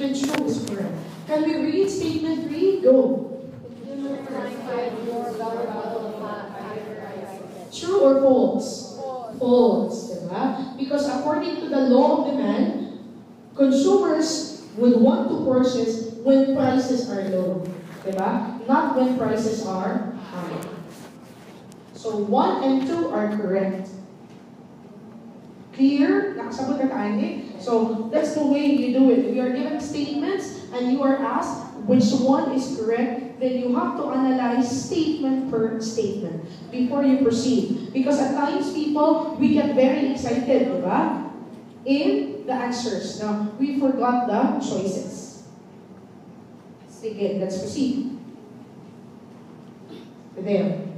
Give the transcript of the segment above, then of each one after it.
statement true is correct. Can we read statement 3? Go. True or false? False, diba? Because according to the law of demand, consumers would want to purchase when prices are low, diba? Not when prices are high. So 1 and 2 are correct. Clear? Nakasabot na tayo eh? So that's the way you do it. If you are given statements and you are asked which one is correct, then you have to analyze statement per statement before you proceed. Because at times, people, we get very excited, diba? In the answers. Now, we forgot the choices. Sige, let's proceed. There.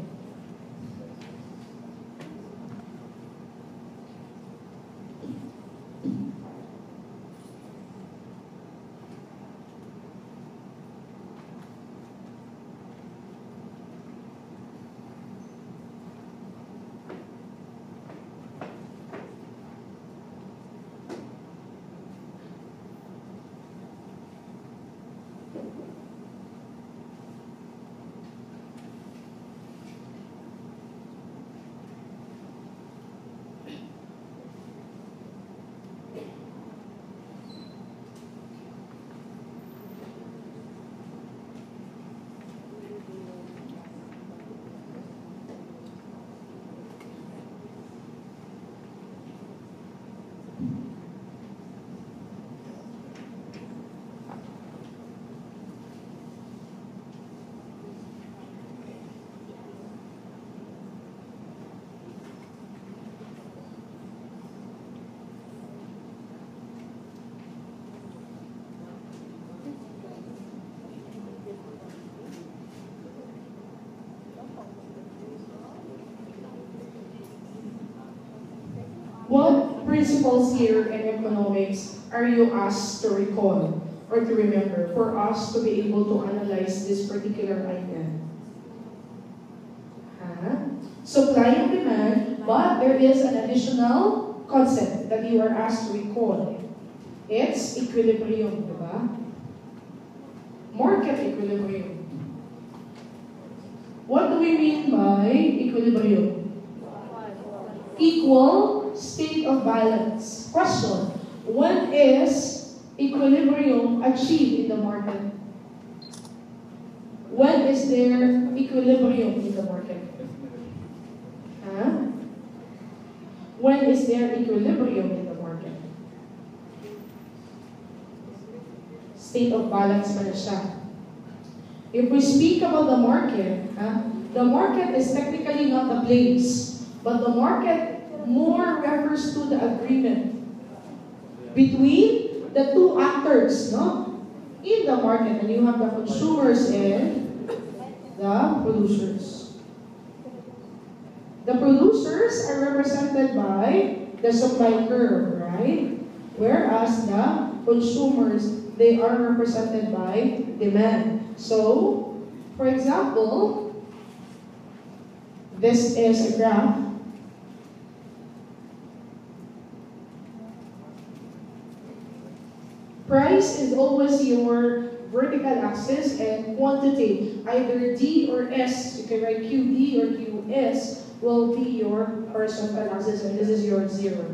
What principles here in economics are you asked to recall or to remember for us to be able to analyze this particular item? Supply and demand, but there is an additional concept that you are asked to recall. It's equilibrium, diba? Market equilibrium. What do we mean by equilibrium? Equal state of balance. Question: when is equilibrium achieved in the market? When is there equilibrium in the market? When is there equilibrium in the market? State of balance pa na siya. If we speak about the market is technically not the place, but the market more refers to the agreement between the two actors, no? In the market, and you have the consumers and the producers. The producers are represented by the supply curve, right? Whereas the consumers, they are represented by demand. So, for example, this is a graph. Price is always your vertical axis, and quantity, either D or S, you can write QD or QS, will be your horizontal axis, and this is your zero.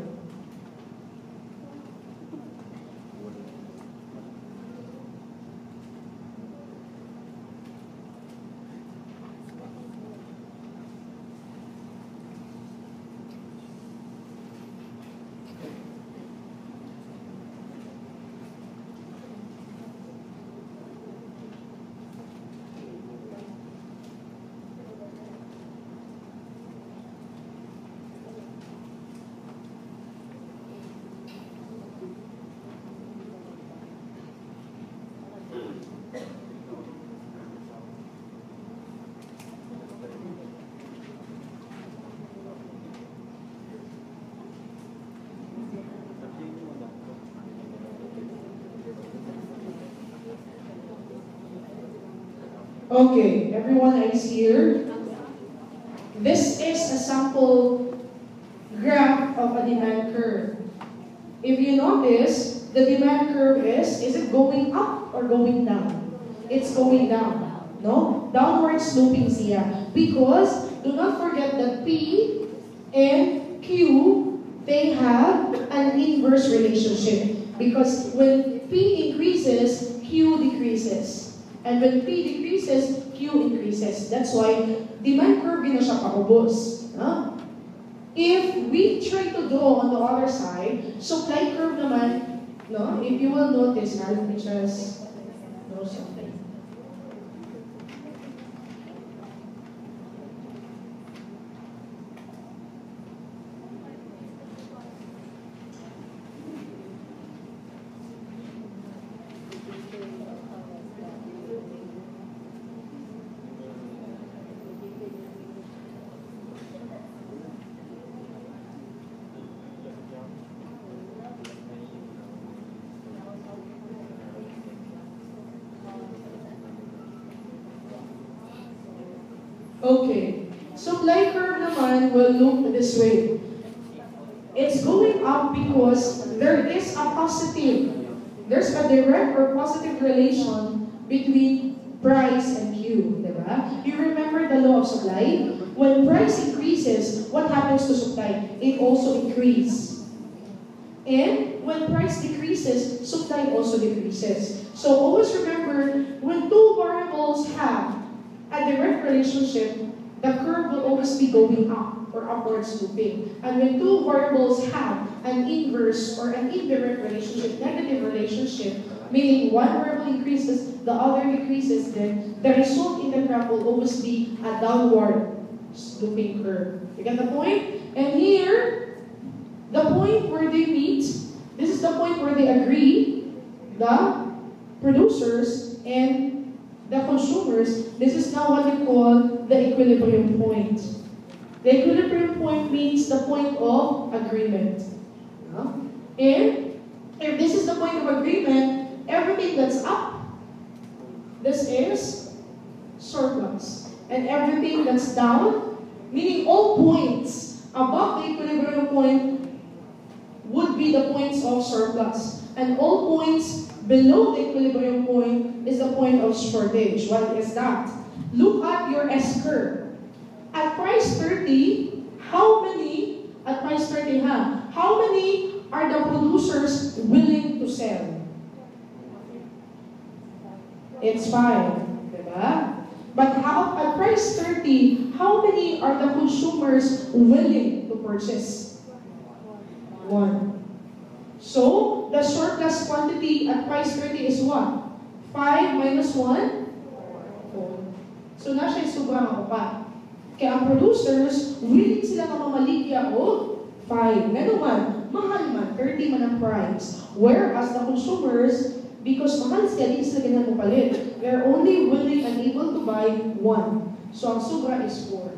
Okay, everyone is here. This is a sample graph of a demand curve. If you notice, the demand curve is it going up or going down? It's going down. No? Downward sloping siya. Because, do not forget that P and Q, they have an inverse relationship. Because when P increases, Q decreases. And when P decreases, Q increases. That's why demand curve na siya paubos. No? If we try to draw on the other side, supply curve naman, no? If you will notice, let me just draw something. Okay, supply curve naman will look this way. It's going up because there is a positive, there's a direct or positive relation between price and Q, diba? You remember the law of supply? When price increases, what happens to supply? It also increases. And when price decreases, supply also decreases. So always remember, when two variables have a direct relationship, the curve will always be going up or upward sloping. And when two variables have an inverse or an indirect relationship, negative relationship, meaning one variable increases, the other decreases, then the result in the graph will always be a downward sloping curve. You get the point? And here, the point where they meet, this is the point where they agree, the producers and the consumers, this is now what we call the equilibrium point. The equilibrium point means the point of agreement. And if this is the point of agreement, everything that's up, this is surplus. And everything that's down, meaning all points above the equilibrium point would be the points of surplus. And all points below the equilibrium point is the point of shortage. What is that? Look at your S curve. At price 30, how many are the producers willing to sell? It's 5, diba? But at price 30, how many are the consumers willing to purchase? 1. So, the surplus quantity at price 30 is what? 5 minus 1? 4. So, na siya sobrang ako pa. Kaya ang producers, willing sila na mamaligya o 5. Nga naman, mahal man, 30 man ang price. Whereas the consumers, because mahal sila, hindi sila ganyan mo palit. They're only willing and able to buy 1. So, ang sobra is 4.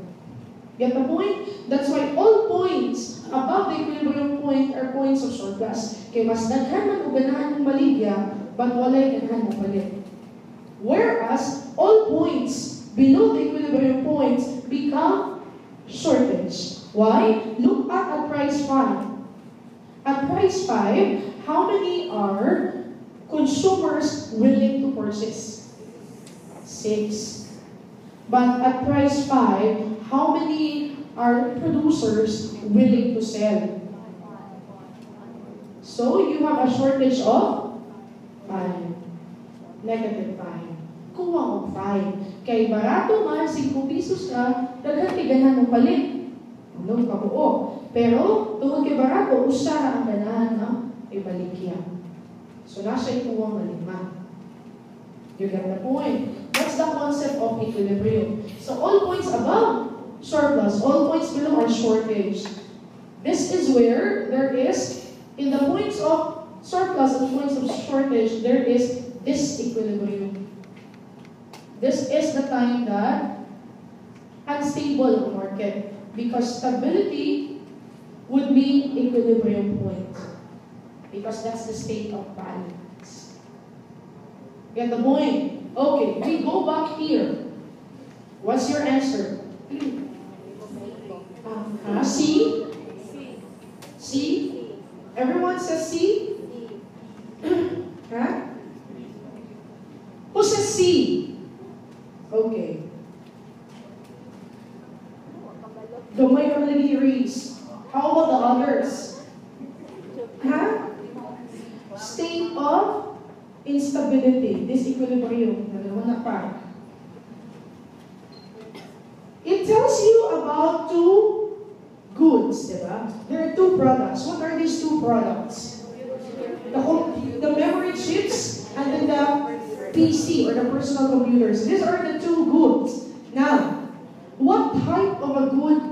Get the point? That's why all points above the equilibrium point are points of surplus. Kaya mas daghan man o ganahan mong maligya, but walay ganahan mong palit. Whereas, all points below the equilibrium points become shortage. Why? Look at price 5. At price 5, how many are consumers willing to purchase? 6. But at price 5, how many are producers willing to sell? So, you have a shortage of 5. Negative 5. Kuha mo 5. Kay barato man, 5 pesos ka, daghan kay ganahan mo palit. Ano, kabuo. Pero, tungkol kay barato, usa ang ganahan na ibalikya. So, nasa ikuwang malima. You get the point? That's the concept of equilibrium. So, all points above, surplus. All points below are shortage. This is where there is, in the points of surplus and points of shortage, there is this equilibrium. This is the time that unstable market, because stability would mean equilibrium point, because that's the state of balance. Get the point? Okay, we go back here. What's your answer? C? C? Everyone says C? Okay. Gamay ka malagi erase. How about the others? State of instability, disequilibrium. Dalawa na pa. It tells you about two goods, diba? There are two products. What are these two products? The memory chips and then the PC or the personal computers. These are the two goods. Now, what type of a good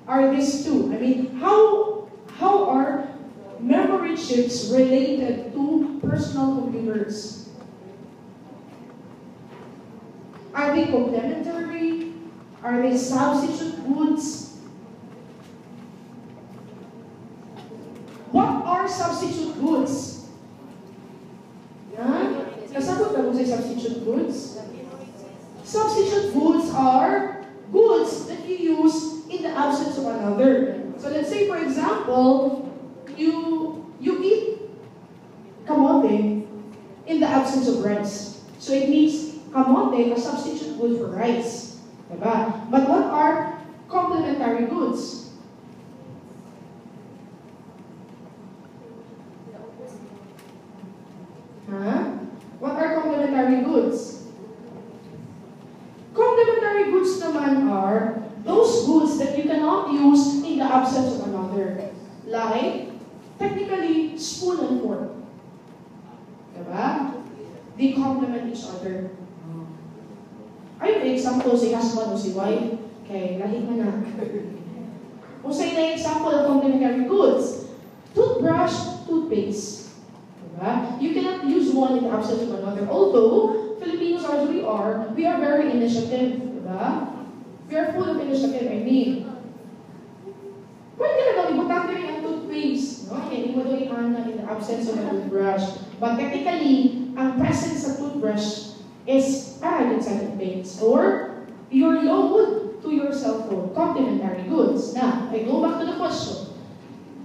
are these two? I mean, how are memory chips related to personal computers? Are they complementary? Are they substitute goods? What are substitute goods? Kasabot na mo sa substitute goods? Substitute goods are goods that you use in the absence of another. So let's say, for example, you eat kamote in the absence of rice. So it means kamote a substitute good for rice. Diba? But what are complementary goods? What are complementary goods? Complementary goods naman are those goods that you cannot use in the absence of another. Like, technically, spoon and fork. Diba? They complement each other. Ayun, example, si husband o si wife. Okay, lahig mo na. Kung sa'yo na example of complementary goods, toothbrush, toothpaste. Diba? You cannot use one in the absence of another. Although, Filipinos as we are very initiative. Diba? We are full of initiative, I mean. Pwede na daw, ibutang rin ang toothpaste. No? Hindi mo daw i-ana in the absence of a toothbrush. But technically, ang presence sa toothbrush is added paints or your load to your cell phone, complementary goods. Now, I go back to the question.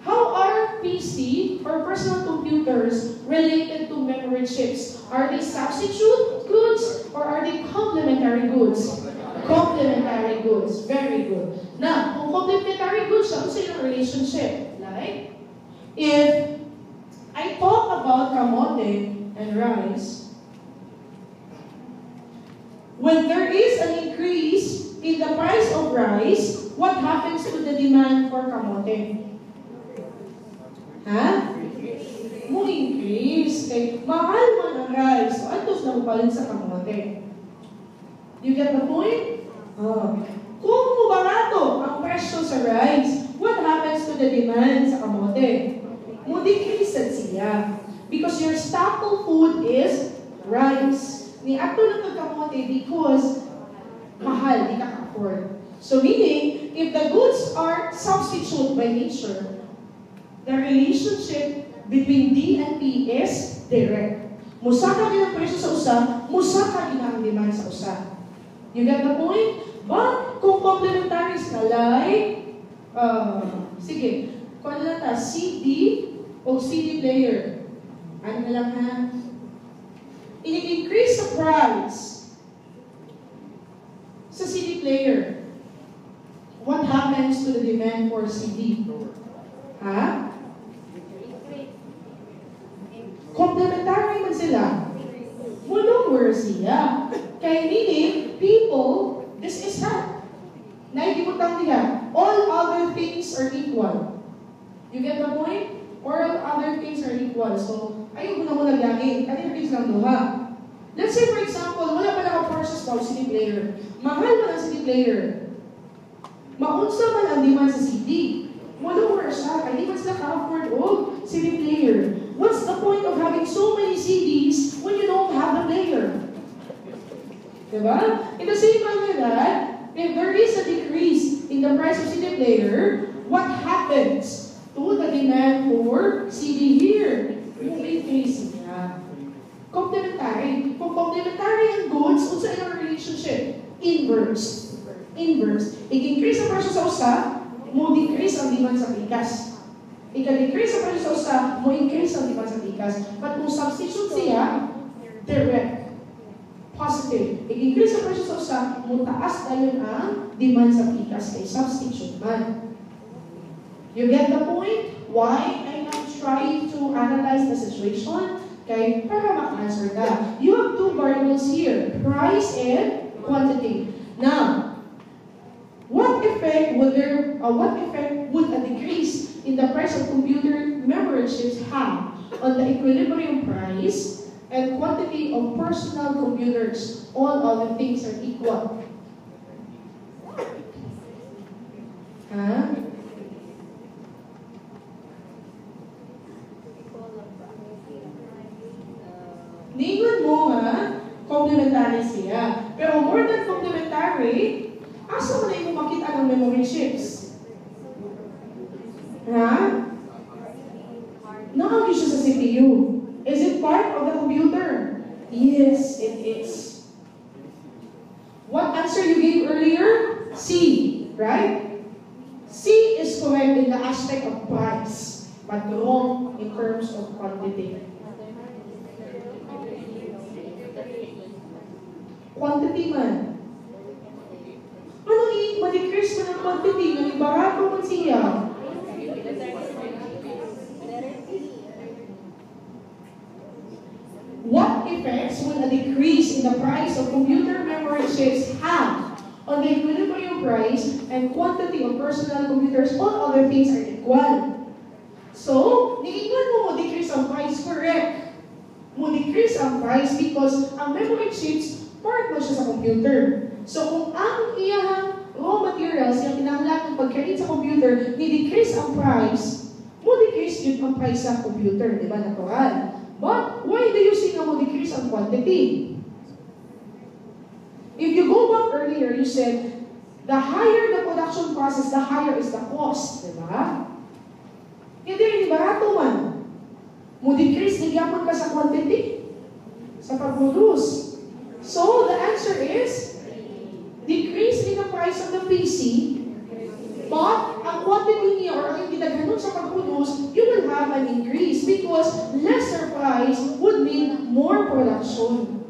How are PC or personal computers related to memory chips? Are they substitute goods or are they complementary goods? Complementary goods. Very good. Now, kung complementary goods, ano sa yung relationship? Like, if I talk about kamote and rice, when there is an increase in the price of rice, what happens to the demand for kamote? Mo increase. Okay. Mahal man ang rice. So, atos na mapalit sa kamote. You get the point? Kung barato ang presyo sa rice, what happens to the demand sa kamote? Mo decrease siya. Because your staple food is rice. Ni ato na pagkamote because mahal, di ka afford. So meaning, if the goods are substitute by nature, the relationship between D and P is direct. Musaka din ang presyo sa usa, musaka din ang demand sa usa. You get the point? But kung complementary na like, sige, kung na ta, CD o CD player. Ano na lang ha? In-increase the price sa CD player. What happens to the demand for CD? Complementary man sila. Lower siya. Kaya meaning, people, this is not. Naigibutang niya, all other things are equal. You get the point? All other things are equal. So, ayaw mo na naglangin. Kanina things lang duha. Let's say, for example, wala pa naka-purchase daw CD player. Mahal man ang CD player. Maunsa man ang demand sa CD. Lower siya. Hindi man sila ka-afford o CD player. What's the point of having so many CDs when you don't have the player? Diba? In the same manner that, if there is a decrease in the price of CD player, what happens to the demand for CD here? Yung increase niya. Complementary. Kung complementary ang goods, unsa ang relationship? Inverse. Inverse. I-increase ang presyo sa usa, mo decrease ang demand sa pikas. I-decrease ang presyo sa usa, mo increase ang demand sa pikas. But kung substitute siya, direct. Positive. Nag-increase ang presyo sa usa, mutaas dayon ang demand sa pikas kay substitute man. You get the point? Why I'm not trying to analyze the situation? Kay para maka-answer ka. You have two variables here, price and quantity. Now, what effect would a decrease in the price of computer memory chips have on the equilibrium price and quantity of personal computers? All other things are equal. Ningon mo nga, complementary siya. Pero more than complementary, asa mo na yung makita ng memory chips? Nakawin siya sa CPU. Is it part of the computer? Yes, it is. What answer you gave earlier? C, right? C is correct in the aspect of price, but wrong in terms of quantity. Quantity man. Ano ma-decrease man ang quantity, nang-ibarato man siya. What effects will a decrease in the price of computer memory chips have on the equilibrium price and quantity of personal computers? All other things are equal. So, niingon mo decrease ang price, correct. Mo decrease ang price because ang memory chips part mo siya sa computer. So, kung ang iyang raw materials yung kinahanglan ng pag-create sa computer, ni-decrease ang price, mo decrease yun ang price sa computer, di ba, natural? But, why do you see na mo decrease ang quantity? If you go back earlier, you said, the higher the production process, the higher is the cost, di ba? Hindi rin barato man. Mo decrease, nagyaman ka sa quantity, sa pag-produce. So, the answer is, decrease in the price of the PC, but ang quantity niya or ang ginaganon sa pag-produce, you will have an increase because lesser price would mean more production.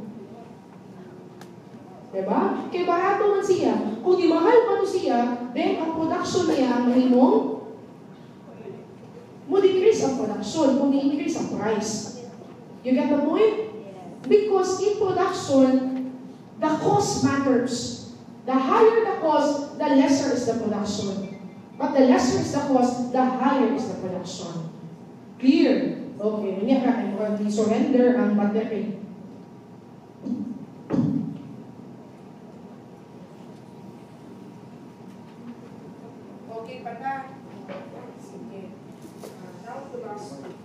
Diba? Kaya barato man siya. Kung di mahal pa siya, then ang production niya ang mahimong mo decrease ang production, kung di-increase ang price. You get the point? Because in production, the cost matters. The higher the cost, the lesser is the production. But the lesser is the cost, the higher is the production. Clear? Okay, niya ka, surrender ang battery. Okay, pata. Sige. Now to last one.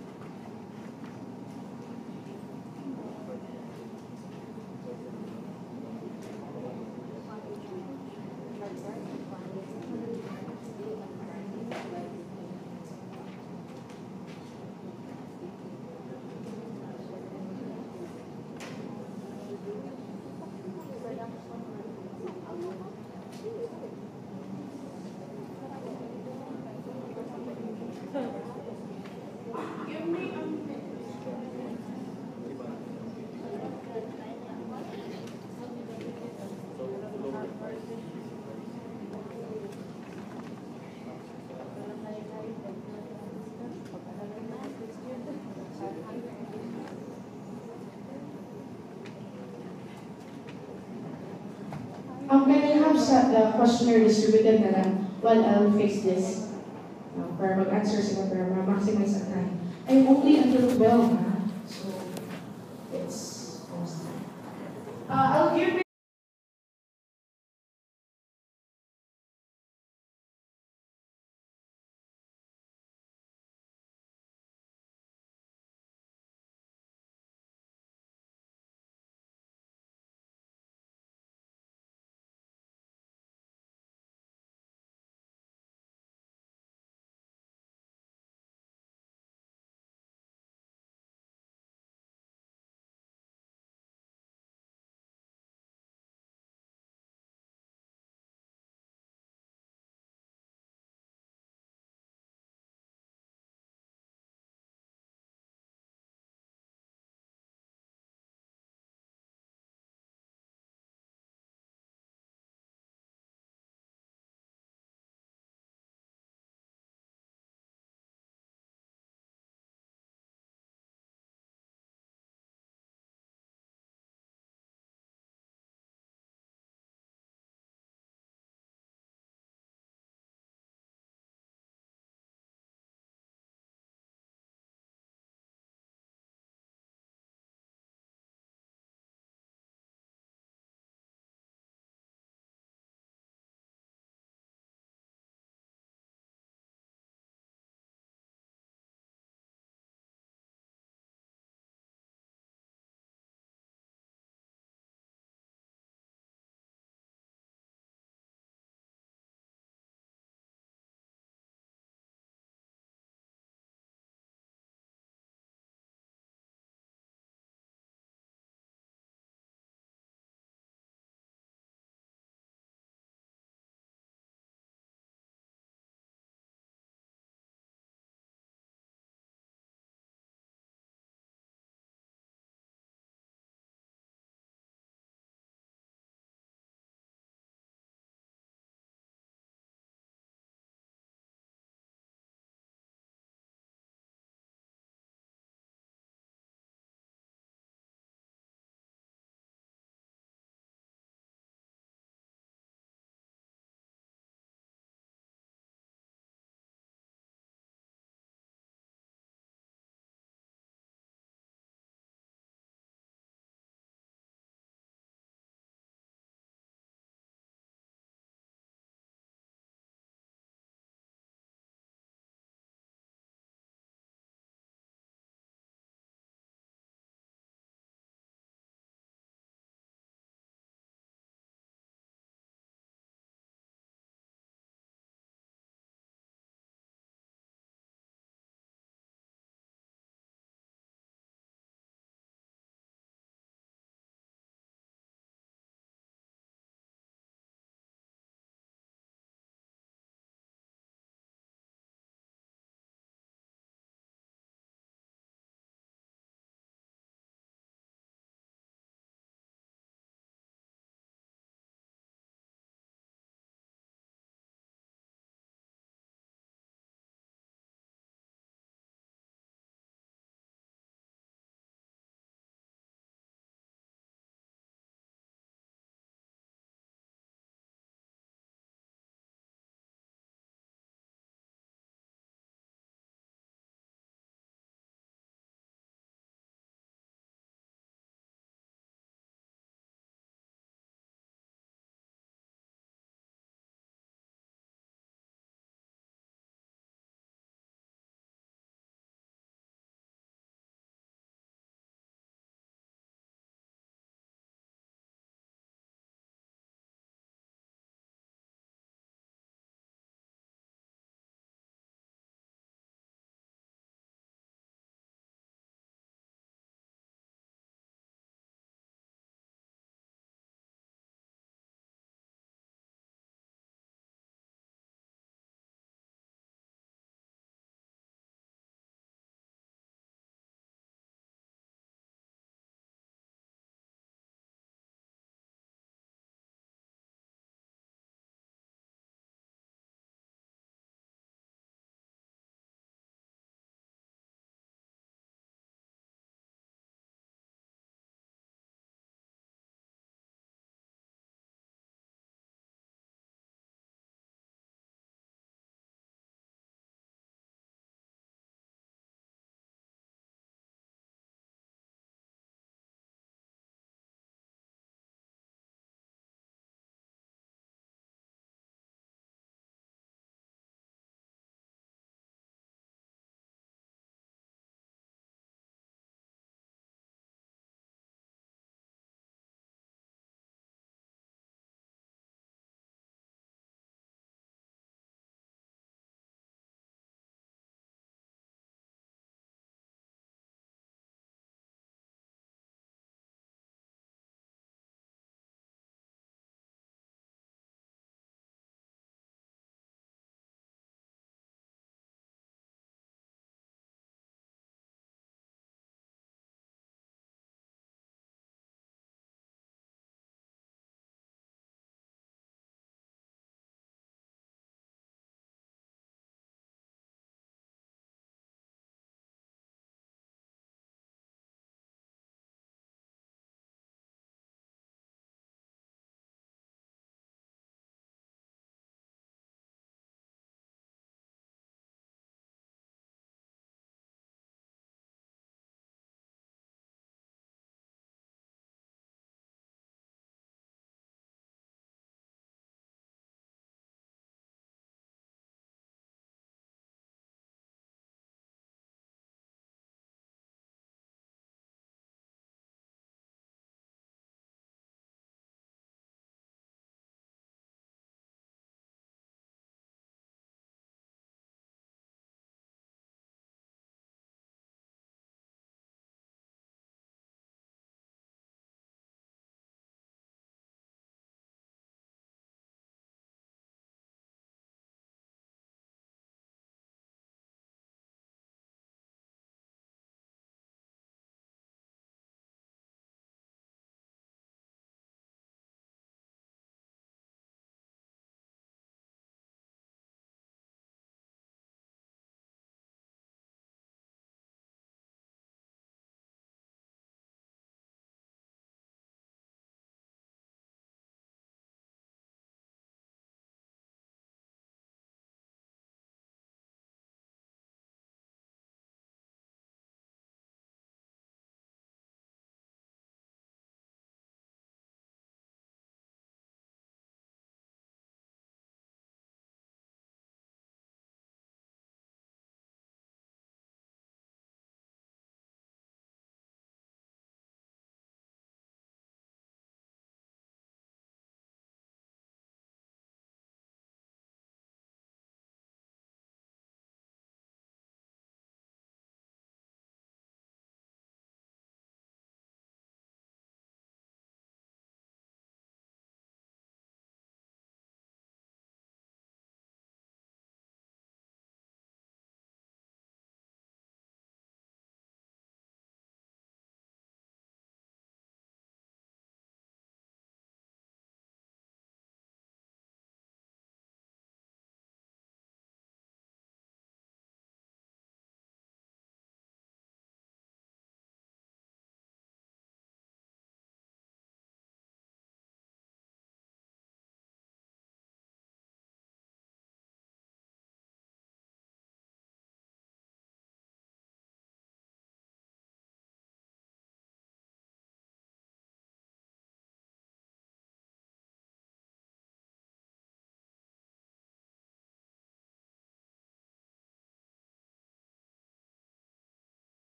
Can I have the questionnaire distributed na lang while I'll fix this? Para mag-answer sila, para ma-maximize ang time. I'm only until 12, ha? So, it's almost time.